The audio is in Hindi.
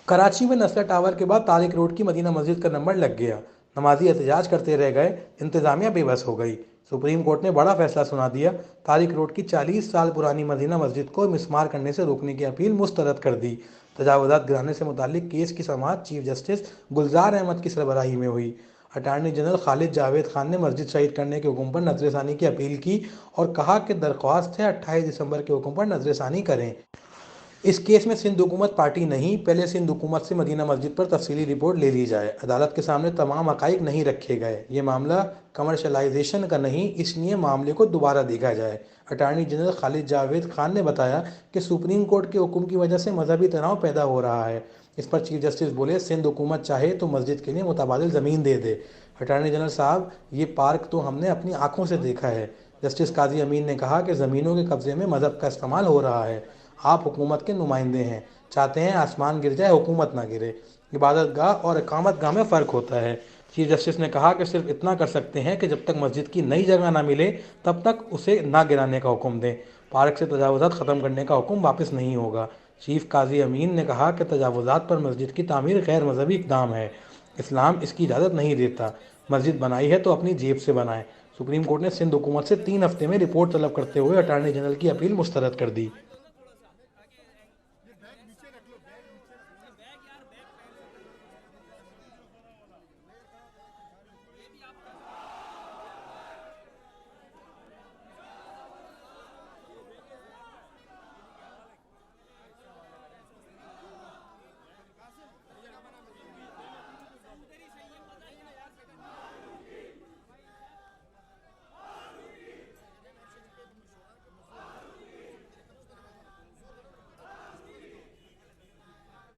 कराची में नस्ला टावर के बाद तारिक रोड की मदीना मस्जिद का नंबर लग गया। नमाजी एहतजाज करते रह गए, इंतजामिया बेबस हो गई। सुप्रीम कोर्ट ने बड़ा फैसला सुना दिया। तारिक रोड की 40 साल पुरानी मदीना मस्जिद को मिस्मार करने से रोकने की अपील मुस्तरद कर दी। तजावुजात गिराने से मुतालिक केस की समाअत चीफ जस्टिस गुलजार अहमद की सरबराही में हुई। अटारनी जनरल खालिद जावेद खान ने मस्जिद शहीद करने के हुक्म पर नजरसानी की अपील की और कहा कि दरख्वास्त है 28 दिसंबर के हुक्म पर नजरसानी करें। इस केस में सिंध हुकूमत पार्टी नहीं, पहले सिंध हुकूमत से मदीना मस्जिद पर तफसीली रिपोर्ट ले ली जाए। अदालत के सामने तमाम हकाइक नहीं रखे गए। ये मामला कमर्शलाइजेशन का नहीं, इसलिए मामले को दोबारा देखा जाए। अटारनी जनरल खालिद जावेद खान ने बताया कि सुप्रीम कोर्ट के हुक्म की वजह से मजहबी तनाव पैदा हो रहा है। इस पर चीफ जस्टिस बोले, सिंध हुकूमत चाहे तो मस्जिद के लिए मुतबादिल ज़मीन दे दे। अटारनी जनरल साहब, ये पार्क तो हमने अपनी आंखों से देखा है। जस्टिस काजी अमीन ने कहा कि ज़मीनों के कब्जे में मजहब का इस्तेमाल हो रहा है। आप हुकूमत के नुमाइंदे हैं, चाहते हैं आसमान गिर जाए हुकूमत ना गिरे। इबादत गाह और इकामत गाह में फ़र्क होता है। चीफ जस्टिस ने कहा कि सिर्फ इतना कर सकते हैं कि जब तक मस्जिद की नई जगह ना मिले तब तक उसे ना गिराने का हुक्म दें। पार्क से तजावुजात ख़त्म करने का हुक्म वापस नहीं होगा। चीफ काजी अमीन ने कहा कि तजावुजात पर मस्जिद की तामीर गैर मजहबी इकदाम है। इस्लाम इसकी इजाज़त नहीं देता। मस्जिद बनाई है तो अपनी जेब से बनाएं। सुप्रीम कोर्ट ने सिंध हुकूमत से 3 हफ्ते में रिपोर्ट तलब करते हुए अटारनी जनरल की अपील मुस्तरद कर दी।